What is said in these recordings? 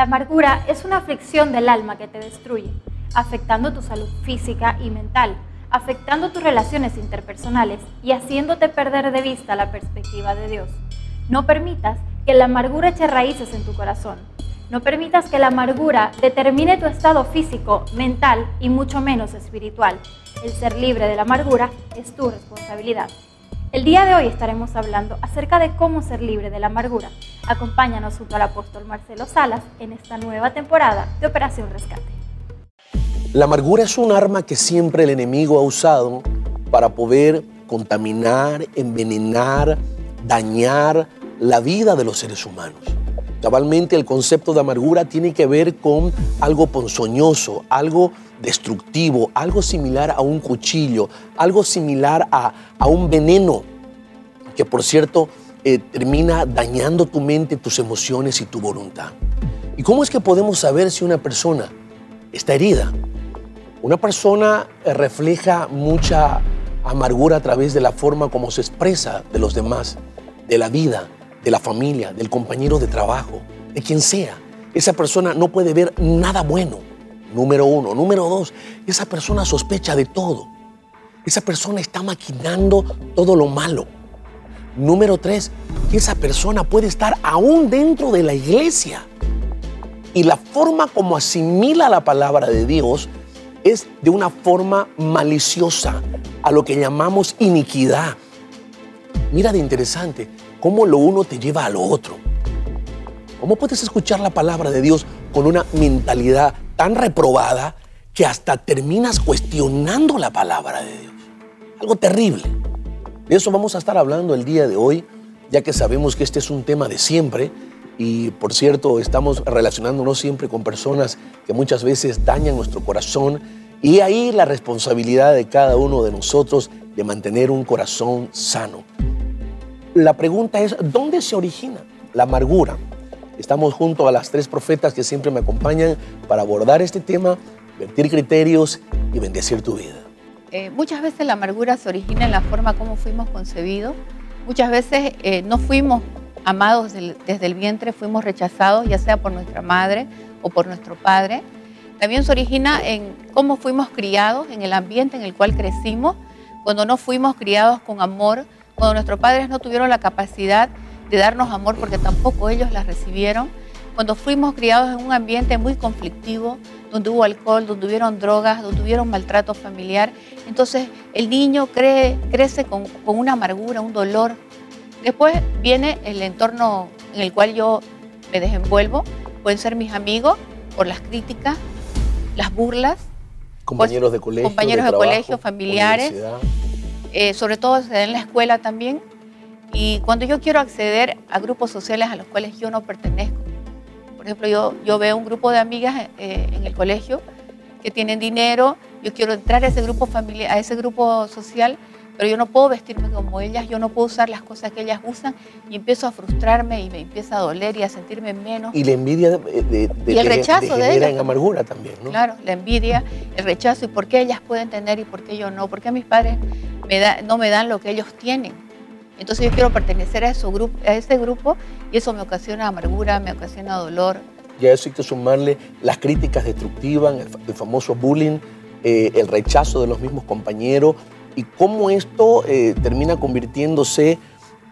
La amargura es una aflicción del alma que te destruye, afectando tu salud física y mental, afectando tus relaciones interpersonales y haciéndote perder de vista la perspectiva de Dios. No permitas que la amargura eche raíces en tu corazón. No permitas que la amargura determine tu estado físico, mental y mucho menos espiritual. El ser libre de la amargura es tu responsabilidad. El día de hoy estaremos hablando acerca de cómo ser libre de la amargura. Acompáñanos junto al apóstol Marcelo Salas en esta nueva temporada de Operación Rescate. La amargura es un arma que siempre el enemigo ha usado para poder contaminar, envenenar, dañar la vida de los seres humanos. Cabalmente el concepto de amargura tiene que ver con algo ponzoñoso, algo destructivo, algo similar a un cuchillo, algo similar a un veneno que, por cierto, termina dañando tu mente, tus emociones y tu voluntad. ¿Y cómo es que podemos saber si una persona está herida? Una persona refleja mucha amargura a través de la forma como se expresa de los demás, de la vida, de la familia, del compañero de trabajo, de quien sea. Esa persona no puede ver nada bueno, número uno. Número dos, esa persona sospecha de todo. Esa persona está maquinando todo lo malo. Número tres, que esa persona puede estar aún dentro de la iglesia. Y la forma como asimila la palabra de Dios es de una forma maliciosa, a lo que llamamos iniquidad. Mira de interesante cómo lo uno te lleva a lo otro. ¿Cómo puedes escuchar la palabra de Dios con una mentalidad tan reprobada que hasta terminas cuestionando la palabra de Dios? Algo terrible. De eso vamos a estar hablando el día de hoy, ya que sabemos que este es un tema de siempre. Y por cierto, estamos relacionándonos siempre con personas que muchas veces dañan nuestro corazón. Y ahí la responsabilidad de cada uno de nosotros de mantener un corazón sano. La pregunta es, ¿dónde se origina la amargura? Estamos junto a las tres profetas que siempre me acompañan para abordar este tema, vertir criterios y bendecir tu vida. Muchas veces la amargura se origina en la forma como fuimos concebidos. Muchas veces no fuimos amados desde el vientre, fuimos rechazados, ya sea por nuestra madre o por nuestro padre. También se origina en cómo fuimos criados, en el ambiente en el cual crecimos, cuando no fuimos criados con amor, cuando nuestros padres no tuvieron la capacidad de darnos amor porque tampoco ellos la recibieron, cuando fuimos criados en un ambiente muy conflictivo, donde hubo alcohol, donde hubieron drogas, donde hubieron maltrato familiar. Entonces el niño crece con una amargura, un dolor. Después viene el entorno en el cual yo me desenvuelvo. Pueden ser mis amigos por las críticas, las burlas. Compañeros de colegio, compañeros de trabajo, colegio, familiares. Sobre todo se da en la escuela también. Y cuando yo quiero acceder a grupos sociales a los cuales yo no pertenezco. Por ejemplo, yo veo un grupo de amigas en el colegio que tienen dinero. Yo quiero entrar a ese grupo familiar, a ese grupo social, pero yo no puedo vestirme como ellas, yo no puedo usar las cosas que ellas usan y empiezo a frustrarme y me empieza a doler y a sentirme menos. Y la envidia y el rechazo de ellas en amargura también, ¿no? Claro, la envidia, el rechazo y por qué ellas pueden tener y por qué yo no, por qué mis padres no me dan lo que ellos tienen. Entonces yo quiero pertenecer a ese grupo y eso me ocasiona amargura, me ocasiona dolor. Y a eso hay que sumarle las críticas destructivas, el famoso bullying, el rechazo de los mismos compañeros, y cómo esto termina convirtiéndose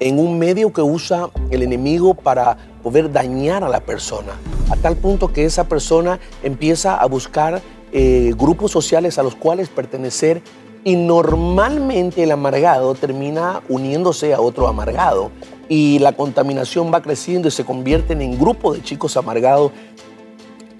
en un medio que usa el enemigo para poder dañar a la persona, a tal punto que esa persona empieza a buscar grupos sociales a los cuales pertenecer, y normalmente el amargado termina uniéndose a otro amargado y la contaminación va creciendo y se convierten en grupos de chicos amargados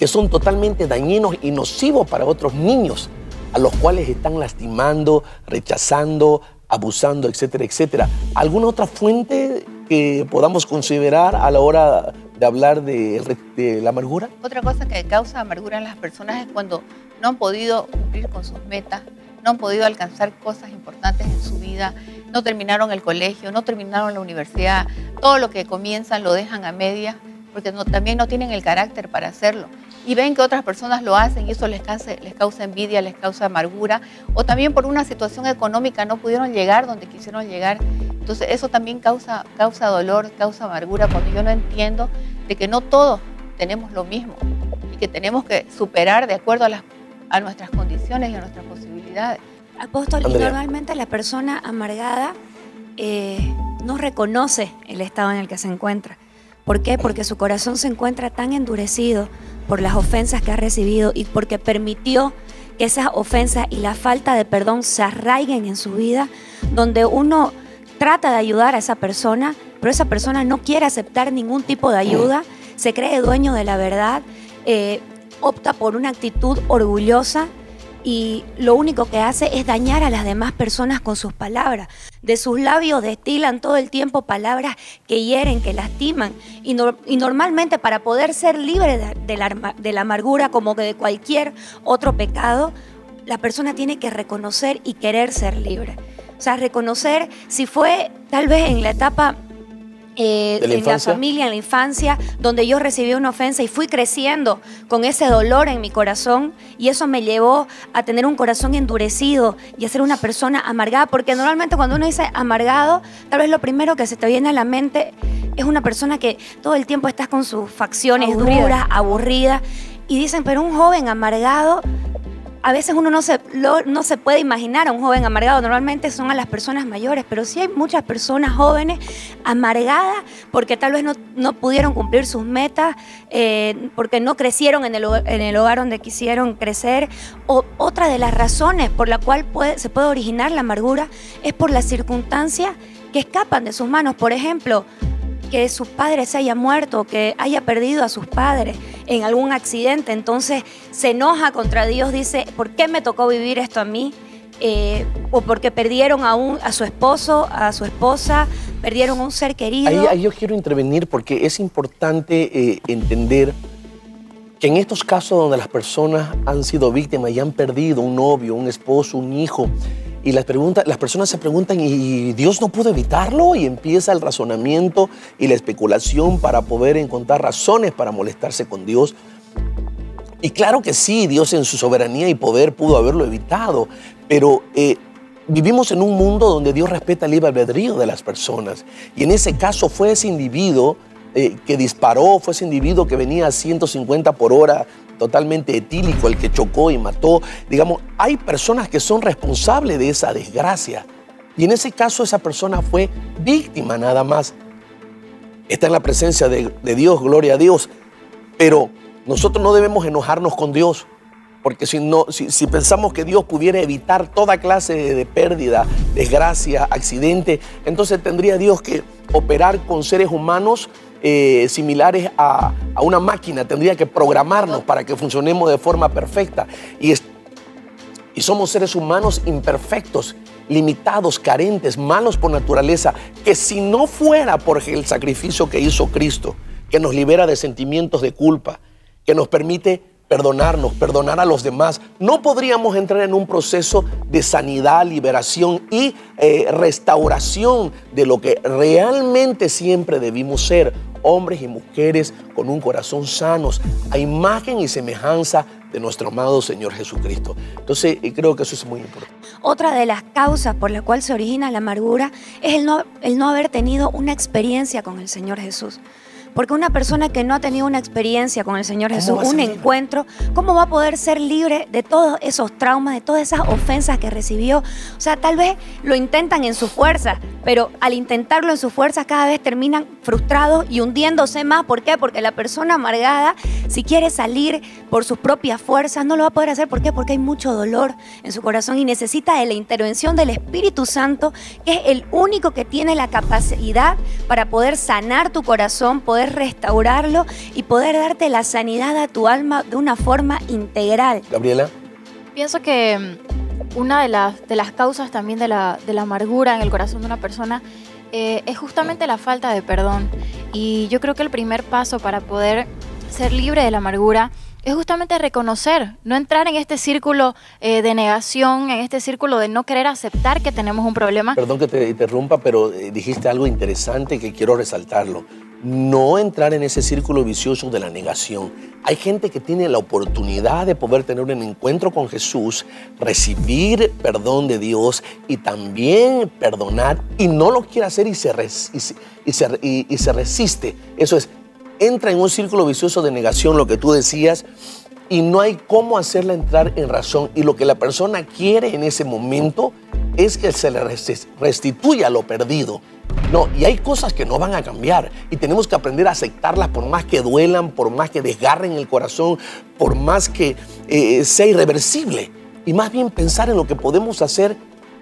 que son totalmente dañinos y nocivos para otros niños, a los cuales están lastimando, rechazando, abusando, etcétera, etcétera. ¿Alguna otra fuente que podamos considerar a la hora de hablar de la amargura? Otra cosa que causa amargura en las personas es cuando no han podido cumplir con sus metas, no han podido alcanzar cosas importantes en su vida, no terminaron el colegio, no terminaron la universidad, todo lo que comienzan lo dejan a medias, porque también no tienen el carácter para hacerlo. Y ven que otras personas lo hacen y eso les causa envidia, les causa amargura, o también por una situación económica no pudieron llegar donde quisieron llegar. Entonces eso también causa dolor, causa amargura, cuando yo no entiendo de que no todos tenemos lo mismo y que tenemos que superar de acuerdo a nuestras condiciones y a nuestras posibilidades. Apóstol, Andrea. y normalmente la persona amargada no reconoce el estado en el que se encuentra. ¿Por qué? Porque su corazón se encuentra tan endurecido por las ofensas que ha recibido y porque permitió que esas ofensas y la falta de perdón se arraiguen en su vida, donde uno trata de ayudar a esa persona, pero esa persona no quiere aceptar ningún tipo de ayuda, se cree dueño de la verdad, opta por una actitud orgullosa y lo único que hace es dañar a las demás personas con sus palabras. De sus labios destilan todo el tiempo palabras que hieren, que lastiman. Y normalmente para poder ser libre de la amargura como que de cualquier otro pecado, la persona tiene que reconocer y querer ser libre. O sea, reconocer si fue tal vez en la etapa en la familia, en la infancia, donde yo recibí una ofensa y fui creciendo con ese dolor en mi corazón, y eso me llevó a tener un corazón endurecido y a ser una persona amargada, porque normalmente cuando uno dice amargado, tal vez lo primero que se te viene a la mente es una persona que todo el tiempo está con sus facciones duras, aburrida, y dicen, pero un joven amargado, a veces uno no se puede imaginar a un joven amargado. Normalmente son a las personas mayores, pero sí hay muchas personas jóvenes amargadas porque tal vez no pudieron cumplir sus metas, porque no crecieron en el hogar donde quisieron crecer. O otra de las razones por la cual se puede originar la amargura es por las circunstancias que escapan de sus manos. Por ejemplo, que su padre se haya muerto, que haya perdido a sus padres en algún accidente, entonces se enoja contra Dios, dice, ¿por qué me tocó vivir esto a mí? O porque perdieron a su esposo, a su esposa, perdieron a un ser querido. Ahí yo quiero intervenir porque es importante entender que en estos casos donde las personas han sido víctimas y han perdido un novio, un esposo, un hijo, y las personas se preguntan, ¿y Dios no pudo evitarlo? Y empieza el razonamiento y la especulación para poder encontrar razones para molestarse con Dios. Y claro que sí, Dios en su soberanía y poder pudo haberlo evitado, pero vivimos en un mundo donde Dios respeta el libre albedrío de las personas. Y en ese caso fue ese individuo que disparó, fue ese individuo que venía a 150 por hora, totalmente etílico, el que chocó y mató. Digamos, hay personas que son responsables de esa desgracia. Y en ese caso esa persona fue víctima nada más. Está en la presencia de Dios, gloria a Dios. Pero nosotros no debemos enojarnos con Dios. Porque si pensamos que Dios pudiera evitar toda clase de pérdida, desgracia, accidente, entonces tendría Dios que operar con seres humanos similares a una máquina. Tendría que programarnos para que funcionemos de forma perfecta. Y somos seres humanos imperfectos, limitados, carentes, malos por naturaleza, que si no fuera por el sacrificio que hizo Cristo, que nos libera de sentimientos de culpa, que nos permite perdonarnos, perdonar a los demás, no podríamos entrar en un proceso de sanidad, liberación y restauración de lo que realmente siempre debimos ser, hombres y mujeres con un corazón sanos, a imagen y semejanza de nuestro amado Señor Jesucristo. Entonces, creo que eso es muy importante. Otra de las causas por la cual se origina la amargura es el no haber tenido una experiencia con el Señor Jesús. Porque una persona que no ha tenido una experiencia con el Señor Jesús, un encuentro, ¿cómo va a poder ser libre de todos esos traumas, de todas esas ofensas que recibió? O sea, tal vez lo intentan en su fuerza, pero al intentarlo en su fuerza cada vez terminan frustrados y hundiéndose más. ¿Por qué? Porque la persona amargada, si quiere salir por sus propias fuerzas, no lo va a poder hacer. ¿Por qué? Porque hay mucho dolor en su corazón y necesita de la intervención del Espíritu Santo, que es el único que tiene la capacidad para poder sanar tu corazón, poder restaurarlo y poder darte la sanidad a tu alma de una forma integral. Gabriela. Pienso que una de las causas también de la amargura en el corazón de una persona es justamente la falta de perdón. Y yo creo que el primer paso para poder ser libre de la amargura es justamente reconocer, no entrar en este círculo de negación, en este círculo de no querer aceptar que tenemos un problema. Perdón que te interrumpa, pero dijiste algo interesante que quiero resaltarlo. No entrar en ese círculo vicioso de la negación. Hay gente que tiene la oportunidad de poder tener un encuentro con Jesús, recibir perdón de Dios y también perdonar, y no lo quiere hacer y se resiste. Eso es entra en un círculo vicioso de negación, lo que tú decías, y no hay cómo hacerla entrar en razón. Y lo que la persona quiere en ese momento es que se le restituya lo perdido. No, y hay cosas que no van a cambiar y tenemos que aprender a aceptarlas por más que duelan, por más que desgarren el corazón, por más que sea irreversible. Y más bien pensar en lo que podemos hacer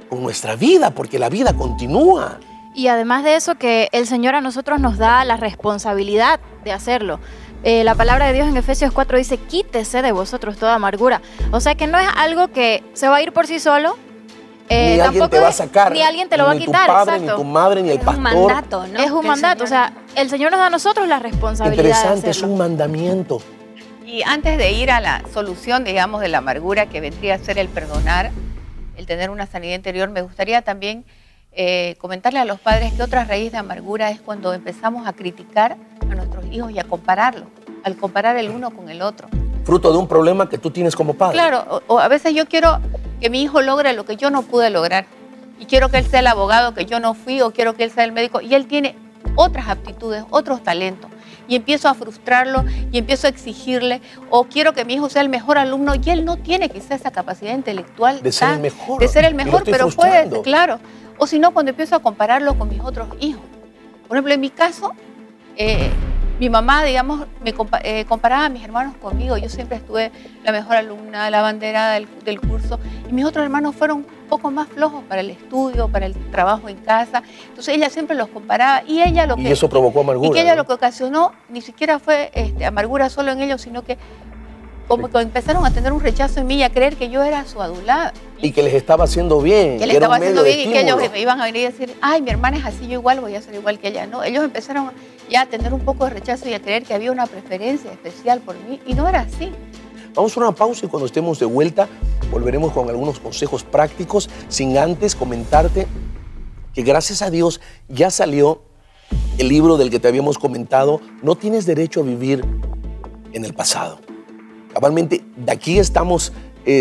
con nuestra vida, porque la vida continúa. Y además de eso, que el Señor a nosotros nos da la responsabilidad de hacerlo. La palabra de Dios en Efesios 4 dice, quítese de vosotros toda amargura. O sea que no es algo que se va a ir por sí solo. Ni alguien te va a sacar. Ni alguien te lo va a quitar, ni tu padre, exacto. ni tu madre, ni el pastor. Es un mandato, ¿no? Es un mandato, o sea, el Señor nos da a nosotros la responsabilidad de Interesante, es hacerlo. un mandamiento. Y antes de ir a la solución, digamos, de la amargura, que vendría a ser el perdonar, el tener una sanidad interior, me gustaría también comentarle a los padres que otra raíz de amargura es cuando empezamos a criticar a nuestros hijos y a compararlos, al comparar el uno con el otro. Fruto de un problema que tú tienes como padre. Claro, o a veces yo quiero que mi hijo logre lo que yo no pude lograr y quiero que él sea el abogado que yo no fui, o quiero que él sea el médico, y él tiene otras aptitudes, otros talentos, y empiezo a frustrarlo y empiezo a exigirle, o quiero que mi hijo sea el mejor alumno y él no tiene quizás esa capacidad intelectual de ser el mejor, de ser el mejor, pero frustrando. puede, claro, o si no, cuando empiezo a compararlo con mis otros hijos. Por ejemplo, en mi caso, mi mamá, digamos, me comparaba a mis hermanos conmigo. Yo siempre estuve la mejor alumna, la bandera del curso, y mis otros hermanos fueron un poco más flojos para el estudio, para el trabajo en casa. Entonces ella siempre los comparaba, y ella lo que... Y eso provocó amargura. Y que ella, ¿no? lo que ocasionó ni siquiera fue amargura solo en ellos, sino que como que empezaron a tener un rechazo en mí y a creer que yo era su adulada. Y que les estaba haciendo bien. Que le estaba haciendo bien, y que ellos me iban a venir a decir, ay, mi hermana es así, yo igual voy a ser igual que ella. No, ellos empezaron ya a tener un poco de rechazo y a creer que había una preferencia especial por mí, y no era así. Vamos a una pausa y cuando estemos de vuelta volveremos con algunos consejos prácticos, sin antes comentarte que gracias a Dios ya salió el libro del que te habíamos comentado, No tienes derecho a vivir en el pasado. Cabalmente, de aquí estamos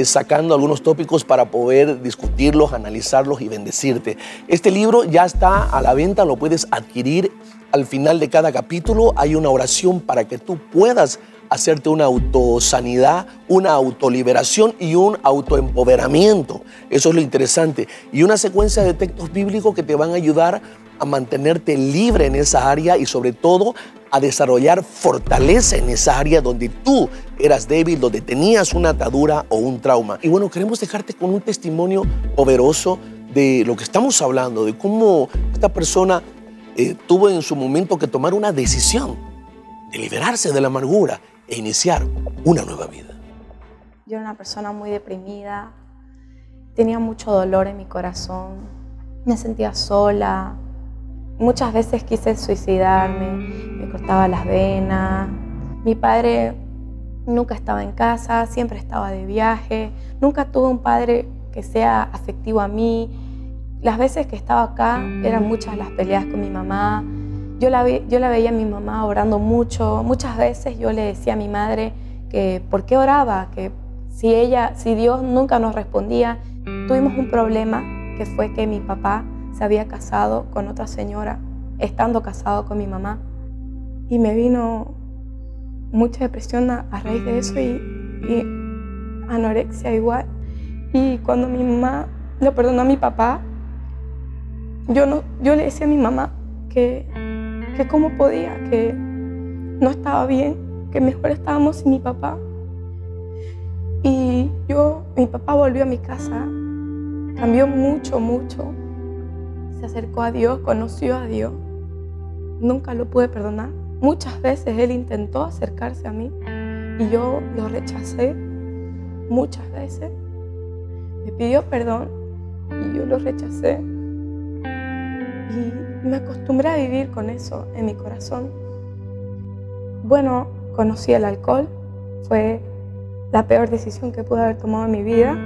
sacando algunos tópicos para poder discutirlos, analizarlos y bendecirte. Este libro ya está a la venta, lo puedes adquirir. Al final de cada capítulo hay una oración para que tú puedas hacerte una autosanidad, una autoliberación y un autoempoderamiento. Eso es lo interesante. Y una secuencia de textos bíblicos que te van a ayudar a mantenerte libre en esa área y sobre todo a desarrollar fortaleza en esa área donde tú eras débil, donde tenías una atadura o un trauma. Y bueno, queremos dejarte con un testimonio poderoso de lo que estamos hablando, de cómo esta persona tuvo en su momento que tomar una decisión de liberarse de la amargura e iniciar una nueva vida. Yo era una persona muy deprimida, tenía mucho dolor en mi corazón, me sentía sola. Muchas veces quise suicidarme, me cortaba las venas. Mi padre nunca estaba en casa, siempre estaba de viaje. Nunca tuve un padre que sea afectivo a mí. Las veces que estaba acá eran muchas las peleas con mi mamá. Yo la veía a mi mamá orando mucho. Muchas veces yo le decía a mi madre que por qué oraba, que si Dios nunca nos respondía. Tuvimos un problema que fue que mi papá se había casado con otra señora, estando casado con mi mamá. Y me vino mucha depresión a raíz de eso y anorexia igual. Y cuando mi mamá le perdonó a mi papá, yo le decía a mi mamá que cómo podía, que no estaba bien, que mejor estábamos sin mi papá. Y mi papá volvió a mi casa, cambió mucho, mucho. Se acercó a Dios, conoció a Dios. Nunca lo pude perdonar. Muchas veces él intentó acercarse a mí y yo lo rechacé. Muchas veces. Me pidió perdón y yo lo rechacé. Y me acostumbré a vivir con eso en mi corazón. Bueno, conocí el alcohol. Fue la peor decisión que pude haber tomado en mi vida,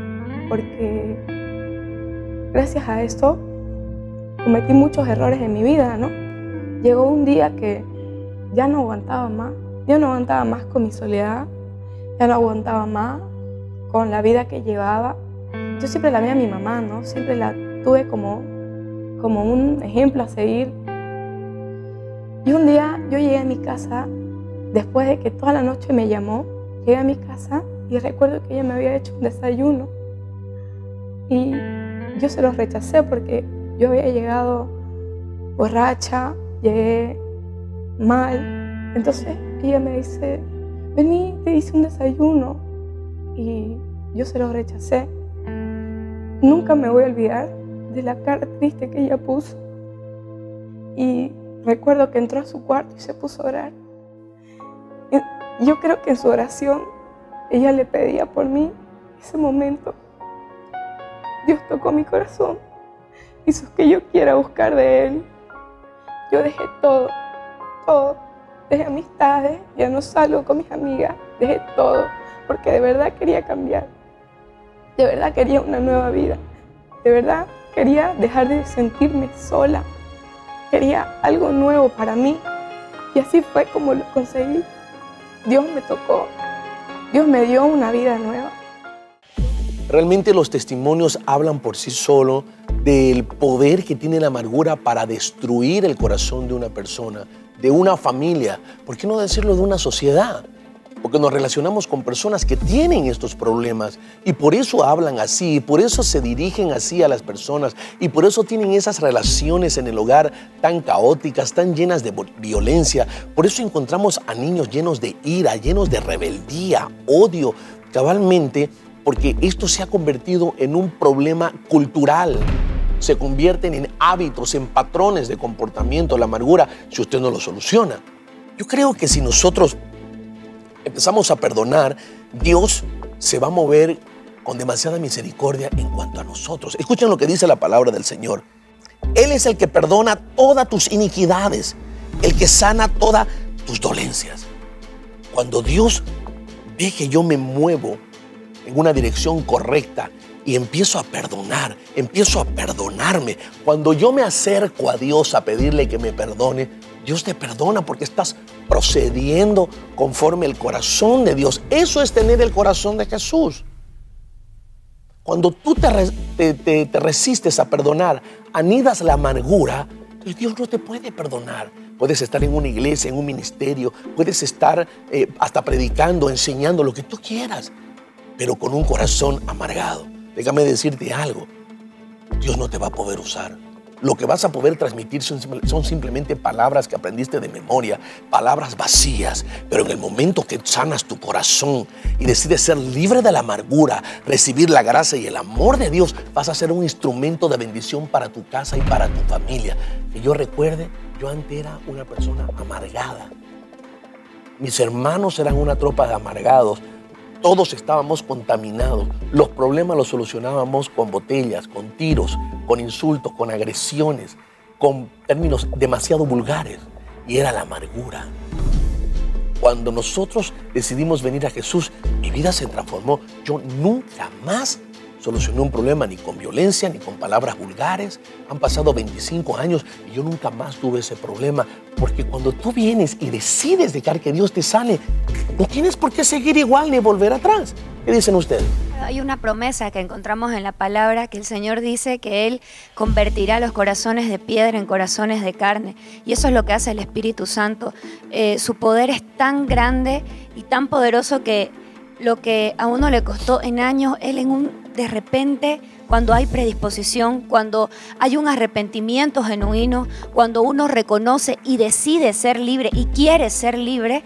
porque gracias a esto cometí muchos errores en mi vida, ¿no? Llegó un día que ya no aguantaba más. Yo no aguantaba más con mi soledad. Ya no aguantaba más con la vida que llevaba. Yo siempre la vi a mi mamá, ¿no? Siempre la tuve como un ejemplo a seguir. Y un día yo llegué a mi casa Después de que toda la noche me llamó, llegué a mi casa y recuerdo que ella me había hecho un desayuno. Y yo se lo rechacé porque yo había llegado borracha, llegué mal. Entonces ella me dice, vení, te hice un desayuno. Y yo se lo rechacé. Nunca me voy a olvidar de la cara triste que ella puso. Y recuerdo que entró a su cuarto y se puso a orar. Y yo creo que en su oración ella le pedía por mí. Ese momento Dios tocó mi corazón, hizo que yo quiera buscar de Él. Yo dejé todo. Dejé amistades, ya no salgo con mis amigas, dejé todo, porque de verdad quería cambiar. De verdad quería una nueva vida. De verdad quería dejar de sentirme sola. Quería algo nuevo para mí. Y así fue como lo conseguí. Dios me tocó. Dios me dio una vida nueva. Realmente los testimonios hablan por sí solos del poder que tiene la amargura para destruir el corazón de una persona, de una familia, ¿por qué no decirlo de una sociedad? Porque nos relacionamos con personas que tienen estos problemas y por eso hablan así, y por eso se dirigen así a las personas y por eso tienen esas relaciones en el hogar tan caóticas, tan llenas de violencia. Por eso encontramos a niños llenos de ira, llenos de rebeldía, odio, cabalmente, porque esto se ha convertido en un problema cultural. Se convierten en hábitos, en patrones de comportamiento, la amargura, si usted no lo soluciona. Yo creo que si nosotros empezamos a perdonar, Dios se va a mover con demasiada misericordia en cuanto a nosotros. Escuchen lo que dice la palabra del Señor. Él es el que perdona todas tus iniquidades, el que sana todas tus dolencias. Cuando Dios ve que yo me muevo en una dirección correcta y empiezo a perdonar, empiezo a perdonarme, cuando yo me acerco a Dios a pedirle que me perdone, Dios te perdona porque estás procediendo conforme el corazón de Dios. Eso es tener el corazón de Jesús. Cuando tú te resistes a perdonar, anidas la amargura, pues Dios no te puede perdonar. Puedes estar en una iglesia, en un ministerio, puedes estar hasta predicando, enseñando lo que tú quieras, pero con un corazón amargado. Déjame decirte algo, Dios no te va a poder usar. Lo que vas a poder transmitir son simplemente palabras que aprendiste de memoria, palabras vacías. Pero en el momento que sanas tu corazón y decides ser libre de la amargura, recibir la gracia y el amor de Dios, vas a ser un instrumento de bendición para tu casa y para tu familia. Que yo recuerde, yo antes era una persona amargada. Mis hermanos eran una tropa de amargados. Todos estábamos contaminados. Los problemas los solucionábamos con botellas, con tiros, con insultos, con agresiones, con términos demasiado vulgares. Y era la amargura. Cuando nosotros decidimos venir a Jesús, mi vida se transformó. Yo nunca más solucioné un problema ni con violencia, ni con palabras vulgares. Han pasado 25 años y yo nunca más tuve ese problema. Porque cuando tú vienes y decides dejar que Dios te sane, no tienes por qué seguir igual ni volver atrás. ¿Qué dicen ustedes? Hay una promesa que encontramos en la palabra que el Señor dice que Él convertirá los corazones de piedra en corazones de carne. Y eso es lo que hace el Espíritu Santo. Su poder es tan grande y tan poderoso que lo que a uno le costó en años, Él de repente, cuando hay predisposición, cuando hay un arrepentimiento genuino, cuando uno reconoce y decide ser libre y quiere ser libre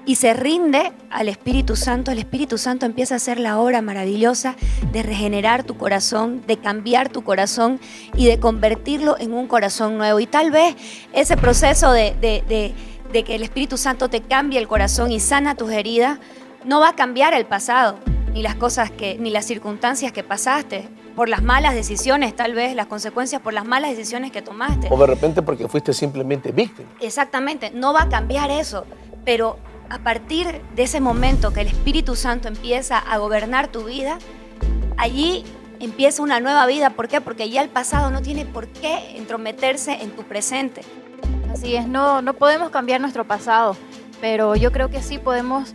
y se rinde al Espíritu Santo, el Espíritu Santo empieza a hacer la obra maravillosa de regenerar tu corazón, de cambiar tu corazón y de convertirlo en un corazón nuevo. Y tal vez ese proceso de que el Espíritu Santo te cambie el corazón y sana tus heridas, no va a cambiar el pasado, ni las cosas ni las circunstancias que pasaste, por las malas decisiones, tal vez, las consecuencias por las malas decisiones que tomaste. O de repente porque fuiste simplemente víctima. Exactamente, no va a cambiar eso, pero a partir de ese momento que el Espíritu Santo empieza a gobernar tu vida, allí empieza una nueva vida. ¿Por qué? Porque ya el pasado no tiene por qué entrometerse en tu presente. Así es, no podemos cambiar nuestro pasado, pero yo creo que sí podemos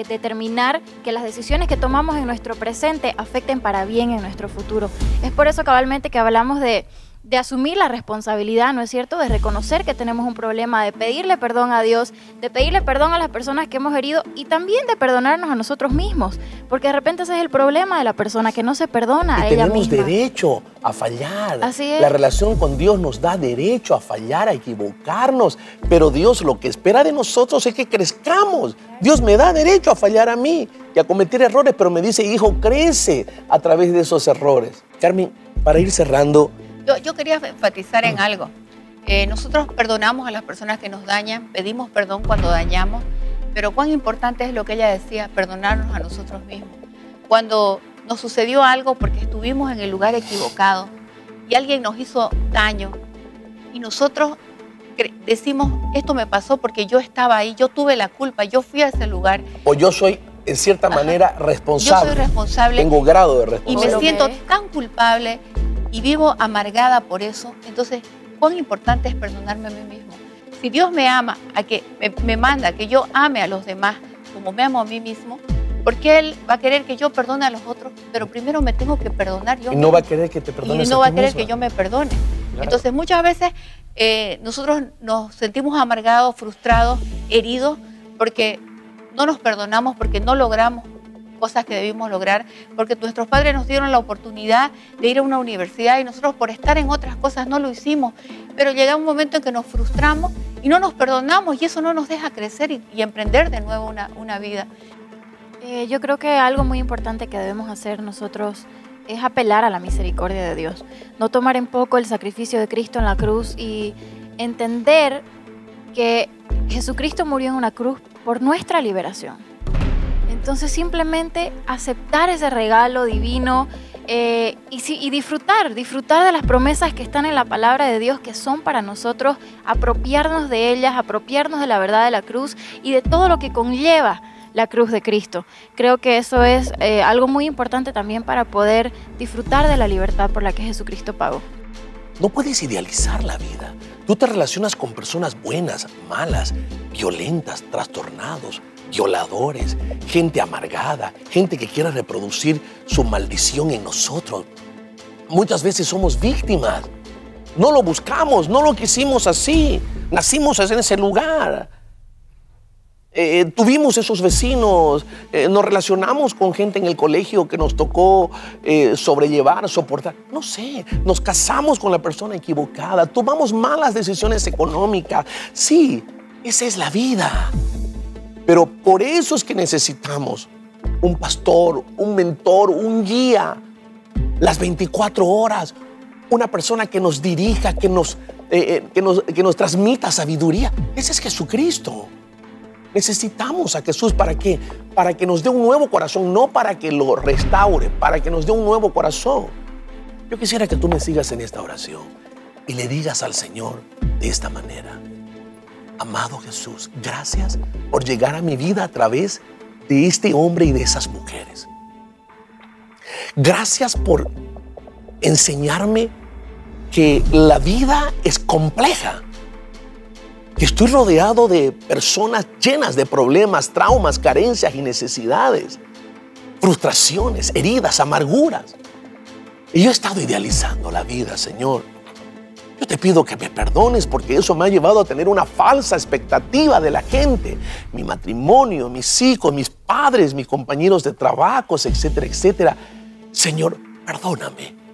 determinar que las decisiones que tomamos en nuestro presente afecten para bien en nuestro futuro. Es por eso cabalmente que hablamos de de asumir la responsabilidad, ¿no es cierto?, de reconocer que tenemos un problema, de pedirle perdón a Dios, de pedirle perdón a las personas que hemos herido y también de perdonarnos a nosotros mismos, porque de repente ese es el problema de la persona, que no se perdona a ella misma. Tenemos derecho a fallar. Así es. La relación con Dios nos da derecho a fallar, a equivocarnos, pero Dios lo que espera de nosotros es que crezcamos. Dios me da derecho a fallar a mí y a cometer errores, pero me dice, hijo, crece a través de esos errores. Carmen, para ir cerrando, Yo quería enfatizar en algo. Nosotros perdonamos a las personas que nos dañan, pedimos perdón cuando dañamos, pero cuán importante es lo que ella decía, perdonarnos a nosotros mismos. Cuando nos sucedió algo porque estuvimos en el lugar equivocado y alguien nos hizo daño y nosotros decimos, esto me pasó porque yo estaba ahí, yo tuve la culpa, yo fui a ese lugar. o yo soy en cierta manera responsable. Yo soy responsable. Tengo grado de Y responsabilidad. me siento tan culpable y vivo amargada por eso. Entonces, cuán importante es perdonarme a mí mismo. Si Dios me ama, me manda que yo ame a los demás como me amo a mí mismo, porque Él va a querer que yo perdone a los otros, pero primero me tengo que perdonar yo. Y no va a querer que te perdones Y no va a querer misma. que yo me perdone. Claro. Entonces, muchas veces nosotros nos sentimos amargados, frustrados, heridos, porque no nos perdonamos, porque no logramos cosas que debimos lograr, porque nuestros padres nos dieron la oportunidad de ir a una universidad y nosotros por estar en otras cosas no lo hicimos, pero llega un momento en que nos frustramos y no nos perdonamos y eso no nos deja crecer y emprender de nuevo una vida. Yo creo que algo muy importante que debemos hacer nosotros es apelar a la misericordia de Dios, no tomar en poco el sacrificio de Cristo en la cruz y entender que Jesucristo murió en una cruz por nuestra liberación. Entonces simplemente aceptar ese regalo divino y disfrutar de las promesas que están en la palabra de Dios, que son para nosotros, apropiarnos de ellas, apropiarnos de la verdad de la cruz y de todo lo que conlleva la cruz de Cristo. Creo que eso es algo muy importante también para poder disfrutar de la libertad por la que Jesucristo pagó. No puedes idealizar la vida. Tú te relacionas con personas buenas, malas, violentas, trastornados, violadores, gente amargada, gente que quiere reproducir su maldición en nosotros. Muchas veces somos víctimas. No lo buscamos, no lo quisimos así. Nacimos en ese lugar. Tuvimos esos vecinos, nos relacionamos con gente en el colegio que nos tocó sobrellevar, soportar. No sé, nos casamos con la persona equivocada, tomamos malas decisiones económicas. Sí, esa es la vida. Pero por eso es que necesitamos un pastor, un mentor, un guía, las 24 horas, una persona que nos dirija, que nos transmita sabiduría. Ese es Jesucristo. Necesitamos a Jesús, ¿para qué? Para que nos dé un nuevo corazón, no para que lo restaure, para que nos dé un nuevo corazón. Yo quisiera que tú me sigas en esta oración y le digas al Señor de esta manera: amado Jesús, gracias por llegar a mi vida a través de este hombre y de esas mujeres. Gracias por enseñarme que la vida es compleja, que estoy rodeado de personas llenas de problemas, traumas, carencias y necesidades, frustraciones, heridas, amarguras. Y yo he estado idealizando la vida, Señor. Yo te pido que me perdones porque eso me ha llevado a tener una falsa expectativa de la gente. Mi matrimonio, mis hijos, mis padres, mis compañeros de trabajo, etcétera, etcétera. Señor, perdóname.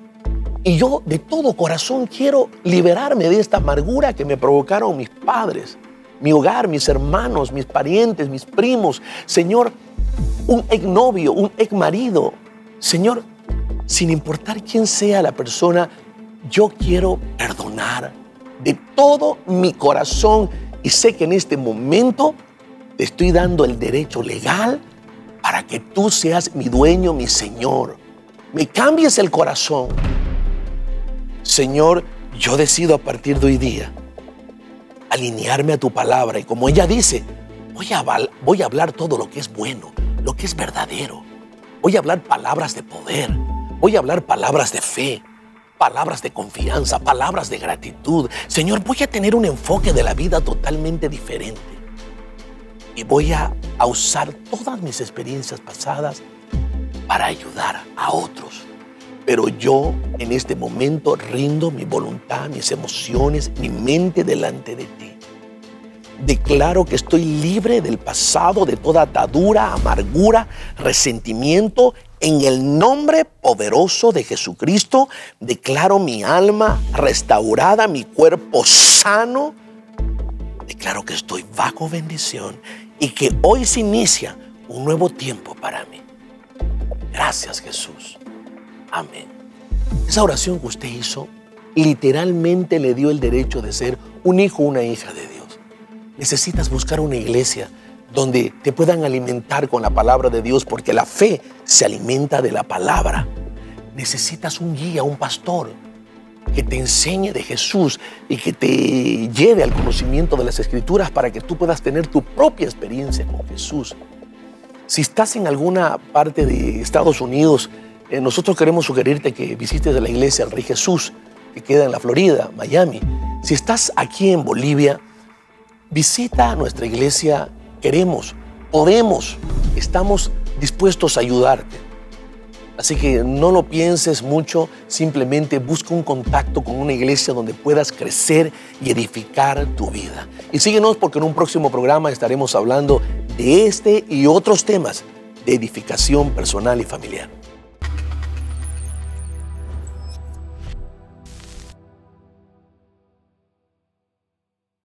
Y yo de todo corazón quiero liberarme de esta amargura que me provocaron mis padres, mi hogar, mis hermanos, mis parientes, mis primos. Señor, un exnovio, un exmarido. Señor, sin importar quién sea la persona, yo quiero perdonar de todo mi corazón. Y sé que en este momento te estoy dando el derecho legal para que tú seas mi dueño, mi Señor. Me cambies el corazón. Señor, yo decido a partir de hoy día alinearme a tu palabra y como ella dice, voy a hablar todo lo que es bueno, lo que es verdadero. Voy a hablar palabras de poder, voy a hablar palabras de fe, palabras de confianza, palabras de gratitud. Señor, voy a tener un enfoque de la vida totalmente diferente y voy a usar todas mis experiencias pasadas para ayudar a otros. pero yo en este momento rindo mi voluntad, mis emociones, mi mente delante de ti. Declaro que estoy libre del pasado, de toda atadura, amargura, resentimiento. En el nombre poderoso de Jesucristo, declaro mi alma restaurada, mi cuerpo sano. Declaro que estoy bajo bendición y que hoy se inicia un nuevo tiempo para mí. Gracias, Jesús. Amén. Esa oración que usted hizo literalmente le dio el derecho de ser un hijo o una hija de Dios. Necesitas buscar una iglesia donde te puedan alimentar con la palabra de Dios, porque la fe se alimenta de la palabra. Necesitas un guía, un pastor que te enseñe de Jesús y que te lleve al conocimiento de las Escrituras para que tú puedas tener tu propia experiencia con Jesús. Si estás en alguna parte de Estados Unidos, nosotros queremos sugerirte que visites la iglesia El Rey Jesús, que queda en la Florida, Miami. Si estás aquí en Bolivia, visita nuestra iglesia. Queremos, podemos, estamos dispuestos a ayudarte. Así que no lo pienses mucho, simplemente busca un contacto con una iglesia donde puedas crecer y edificar tu vida. Y síguenos, porque en un próximo programa estaremos hablando de este y otros temas de edificación personal y familiar.